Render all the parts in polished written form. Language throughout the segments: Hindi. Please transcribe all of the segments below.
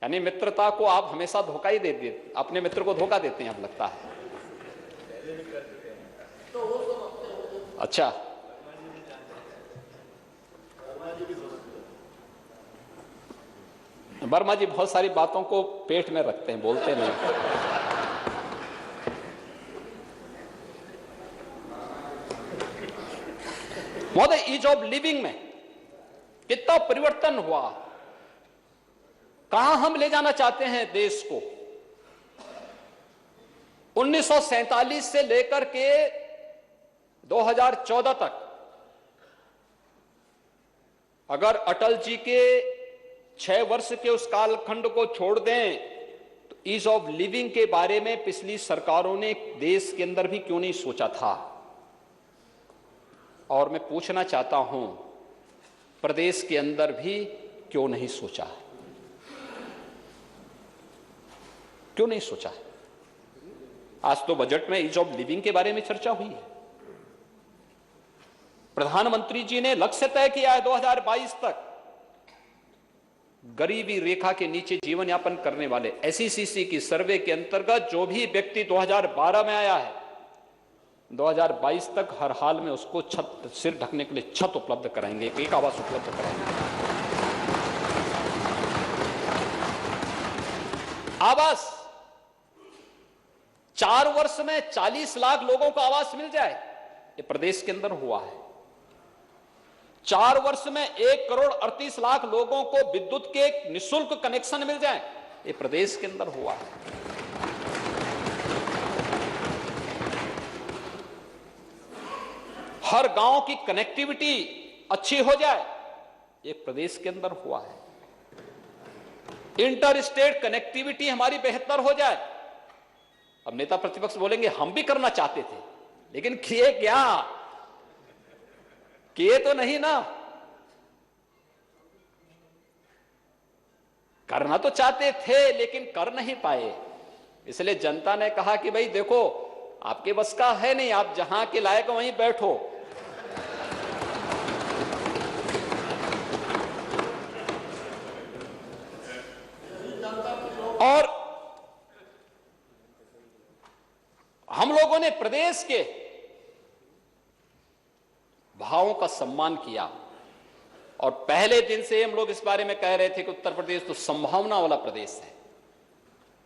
यानी मित्रता को आप हमेशा धोखा ही देते, अपने मित्र को धोखा देते हैं, अब लगता है। अच्छा, वर्मा जी बहुत सारी बातों को पेट में रखते हैं, बोलते नहीं। महोदय, ईज ऑफ लिविंग में कितना परिवर्तन हुआ, कहां हम ले जाना चाहते हैं देश को। 1947 से लेकर के 2014 तक अगर अटल जी के 6 वर्ष के उस कालखंड को छोड़ दें तो ईज ऑफ लिविंग के बारे में पिछली सरकारों ने देश के अंदर भी क्यों नहीं सोचा था। और मैं पूछना चाहता हूं, प्रदेश के अंदर भी क्यों नहीं सोचा, क्यों नहीं सोचा। आज तो बजट में ईज ऑफ लिविंग के बारे में चर्चा हुई है। प्रधानमंत्री जी ने लक्ष्य तय किया है 2022 तक गरीबी रेखा के नीचे जीवन यापन करने वाले, एसईसीसी की सर्वे के अंतर्गत जो भी व्यक्ति 2012 में आया है, 2022 तक हर हाल में उसको छत, सिर ढकने के लिए छत उपलब्ध कराएंगे, एक आवास उपलब्ध कराएंगे। आवास 4 वर्ष में 40 लाख लोगों को आवास मिल जाए, ये प्रदेश के अंदर हुआ है। 4 वर्ष में 1,38,00,000 लोगों को विद्युत के निःशुल्क कनेक्शन मिल जाए, ये प्रदेश के अंदर हुआ है। हर गांव की कनेक्टिविटी अच्छी हो जाए, ये प्रदेश के अंदर हुआ है। इंटर स्टेट कनेक्टिविटी हमारी बेहतर हो जाए। अब नेता प्रतिपक्ष बोलेंगे हम भी करना चाहते थे, लेकिन किए क्या, किए तो नहीं ना। करना तो चाहते थे लेकिन कर नहीं पाए, इसलिए जनता ने कहा कि भाई देखो आपके बस का है नहीं, आप जहां के लायक वहीं बैठो। और हम लोगों ने प्रदेश के भावों का सम्मान किया और पहले दिन से हम लोग इस बारे में कह रहे थे कि उत्तर प्रदेश तो संभावना वाला प्रदेश है।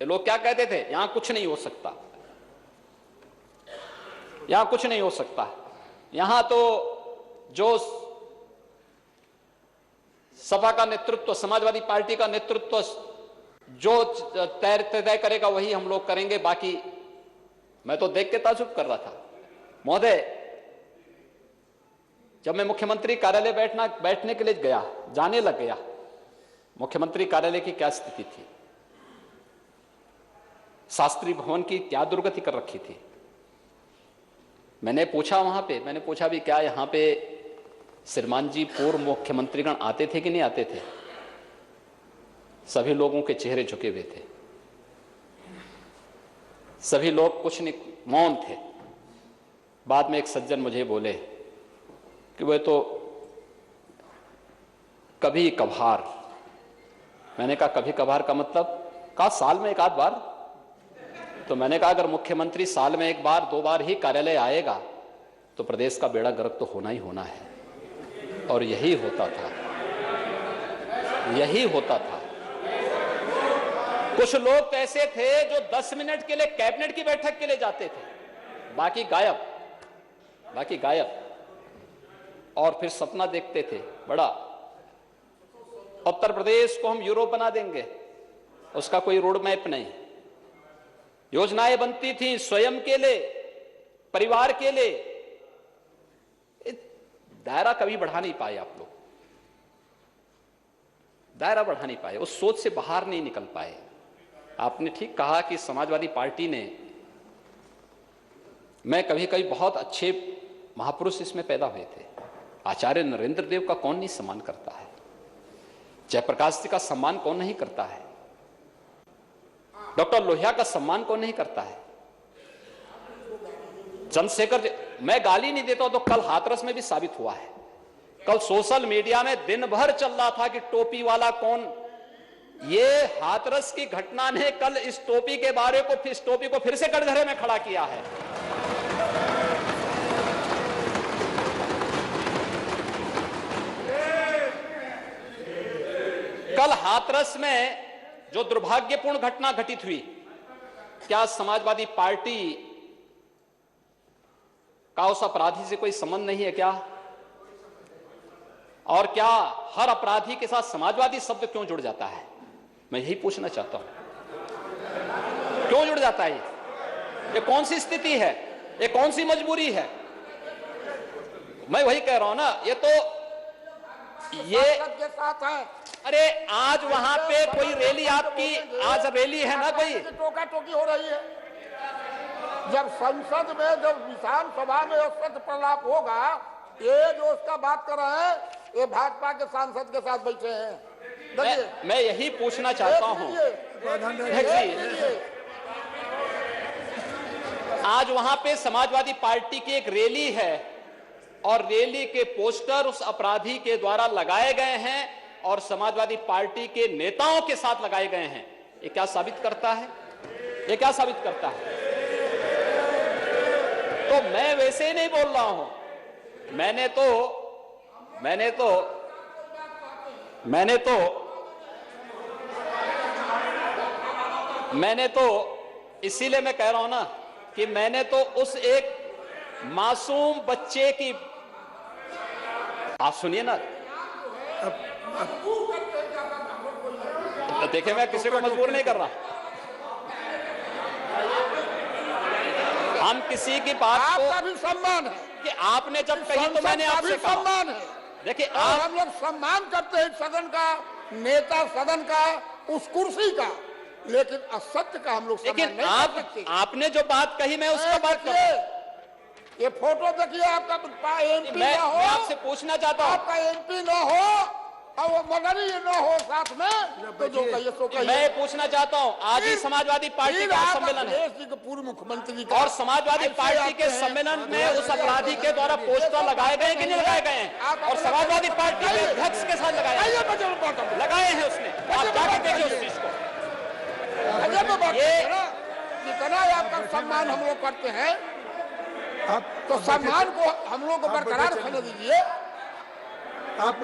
ये लोग क्या कहते थे, यहां कुछ नहीं हो सकता, यहां कुछ नहीं हो सकता, यहां तो जो सपा का नेतृत्व, समाजवादी पार्टी का नेतृत्व जो तय करेगा वही हम लोग करेंगे, बाकी। मैं तो देख के ताज्जुब कर रहा था महोदय, जब मैं मुख्यमंत्री कार्यालय बैठने के लिए गया, जाने लग गया, मुख्यमंत्री कार्यालय की क्या स्थिति थी, शास्त्री भवन की क्या दुर्गति कर रखी थी। मैंने पूछा वहां पे, मैंने पूछा भी क्या यहां पे श्रीमान जी पूर्व मुख्यमंत्रीगण आते थे कि नहीं आते थे। सभी लोगों के चेहरे झुके हुए थे, सभी लोग कुछ नहीं, मौन थे। बाद में एक सज्जन मुझे बोले कि वह तो कभी कभार। मैंने कहा कभी कभार का मतलब, कहा साल में एक आध बार। तो मैंने कहा अगर मुख्यमंत्री साल में एक बार 2 बार ही कार्यालय आएगा तो प्रदेश का बेड़ा गर्क तो होना ही होना है। और यही होता था, यही होता था। कुछ लोग तो ऐसे थे जो 10 मिनट के लिए कैबिनेट की बैठक के लिए जाते थे, बाकी गायब, बाकी गायब। और फिर सपना देखते थे बड़ा, उत्तर प्रदेश को हम यूरोप बना देंगे, उसका कोई रोड मैप नहीं। योजनाएं बनती थी स्वयं के लिए, परिवार के लिए, दायरा कभी बढ़ा नहीं पाए आप लोग, दायरा बढ़ा नहीं पाए, उस सोच से बाहर नहीं निकल पाए। आपने ठीक कहा कि समाजवादी पार्टी ने, मैं कभी कभी बहुत अच्छे महापुरुष इसमें पैदा हुए थे। आचार्य नरेंद्र देव का कौन नहीं सम्मान करता है, जयप्रकाश जी का सम्मान कौन नहीं करता है, डॉक्टर लोहिया का सम्मान कौन नहीं करता है, चंद्रशेखर। मैं गाली नहीं देता तो कल हाथरस में भी साबित हुआ है। कल सोशल मीडिया में दिन भर चल रहा था कि टोपी वाला कौन, ये हाथरस की घटना ने कल इस टोपी के बारे को इस टोपी को फिर से कटघरे में खड़ा किया है। कल हाथरस में जो दुर्भाग्यपूर्ण घटना घटित हुई, क्या समाजवादी पार्टी का उस अपराधी से कोई संबंध नहीं है क्या? और क्या हर अपराधी के साथ समाजवादी शब्द क्यों जुड़ जाता है? मैं यही पूछना चाहता हूं, क्यों जुड़ जाता है? ये कौन सी स्थिति है? ये कौन सी मजबूरी है? मैं वही कह रहा हूं ना, ये तो ये के साथ है। अरे आज वहां पे कोई रैली आपकी, आज रैली है ना, कोई टोका टोकी हो रही है। जब संसद में, जब विधानसभा में सत्य प्रलाप होगा, ये जो उसका बात कर रहे हैं, ये भाजपा के सांसद के साथ बैठे हैं। मैं यही पूछना चाहता हूं, आज वहां पे समाजवादी पार्टी की एक रैली है और रैली के पोस्टर उस अपराधी के द्वारा लगाए गए हैं और समाजवादी पार्टी के नेताओं के साथ लगाए गए हैं। ये क्या साबित करता है? ये क्या साबित करता है? तो मैं वैसे ही नहीं बोल रहा हूं, मैंने तो इसीलिए मैं कह रहा हूं ना कि मैंने तो उस एक मासूम बच्चे की, आप सुनिए ना, देखिए मैं किसी को मजबूर नहीं कर रहा, हम किसी की बात को, आपका भी सम्मान है कि आपने जब कही तो मैंने आपसे कहा, सम्मान है। देखिए आप, हम लोग सम्मान करते हैं सदन का, नेता सदन का, उस कुर्सी का, लेकिन असत्य का हम लोग सम्मान नहीं कर सकते। आपने जो बात कही मैं उसका बात कर, ये फोटो देखिए, आपका एमपी ना हो, मैं आपसे पूछना चाहता हूं, आपका एमपी ना हो और वो मगरी ना हो साथ में, तो जो कहिए सो कहिए। मैं पूछना चाहता हूं, आज ही समाजवादी पार्टी का सम्मेलन है पूर्व मुख्यमंत्री और समाजवादी पार्टी के सम्मेलन में उस अपराधी के द्वारा पोस्टर लगाए गए कि नहीं लगाए गए हैं? और समाजवादी पार्टी के अध्यक्ष के साथ लगाए हैं उसने, आप जाके देखिए उस चीज को। ये जितना आपका सम्मान हम लोग करते हैं, तो सम्मान को हम लोग को बरकरार रखने दीजिए। आप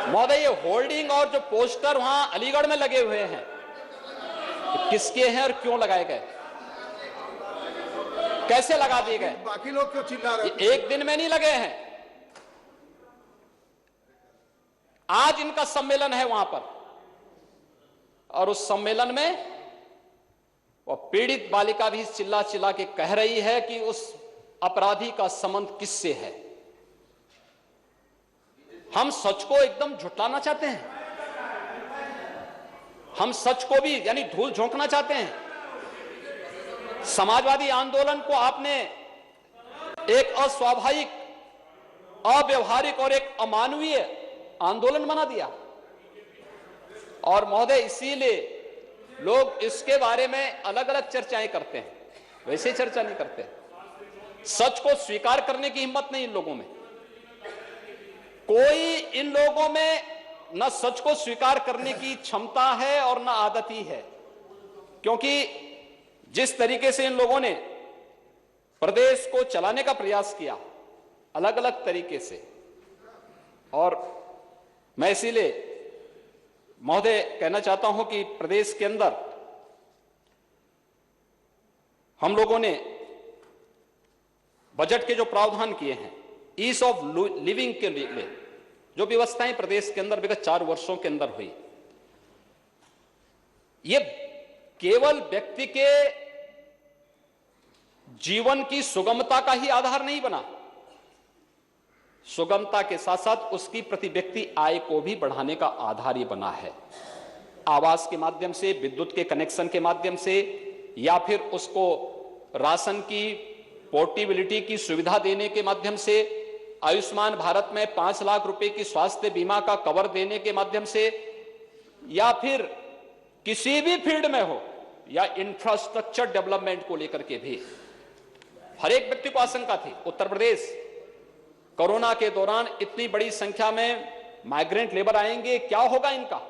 महोदय, ये होर्डिंग और जो पोस्टर वहां अलीगढ़ में लगे हुए हैं, किसके हैं और क्यों लगाए गए, कैसे लगा दिए गए? बाकी लोग क्यों चिल्ला रहे हैं? एक दिन में नहीं लगे हैं, आज इनका सम्मेलन है वहां पर, और उस सम्मेलन में वो पीड़ित बालिका भी चिल्ला चिल्ला के कह रही है कि उस अपराधी का संबंध किससे है। हम सच को एकदम झुटलाना चाहते हैं, हम सच को भी यानी धूल झोंकना चाहते हैं। समाजवादी आंदोलन को आपने एक अस्वाभाविक, अव्यवहारिक और एक अमानवीय आंदोलन बना दिया, और महोदय इसीलिए लोग इसके बारे में अलग अलग चर्चाएं करते हैं, वैसे चर्चा नहीं करते। सच को स्वीकार करने की हिम्मत नहीं इन लोगों में, कोई इन लोगों में न सच को स्वीकार करने की क्षमता है और न आदत ही है, क्योंकि जिस तरीके से इन लोगों ने प्रदेश को चलाने का प्रयास किया अलग अलग तरीके से, और मैं इसीलिए महोदय कहना चाहता हूं कि प्रदेश के अंदर हम लोगों ने बजट के जो प्रावधान किए हैं, ईज ऑफ लिविंग के लिए जो व्यवस्थाएं प्रदेश के अंदर विगत 4 वर्षों के अंदर हुई, ये केवल व्यक्ति के जीवन की सुगमता का ही आधार नहीं बना, सुगमता के साथ साथ उसकी प्रति व्यक्ति आय को भी बढ़ाने का आधार ही बना है। आवास के माध्यम से, विद्युत के कनेक्शन के माध्यम से, या फिर उसको राशन की पोर्टेबिलिटी की सुविधा देने के माध्यम से, आयुष्मान भारत में 5 लाख रुपए की स्वास्थ्य बीमा का कवर देने के माध्यम से, या फिर किसी भी फील्ड में हो, या इंफ्रास्ट्रक्चर डेवलपमेंट को लेकर के भी हर एक व्यक्ति को आशंका थी उत्तर प्रदेश कोरोना के दौरान इतनी बड़ी संख्या में माइग्रेंट लेबर आएंगे, क्या होगा इनका?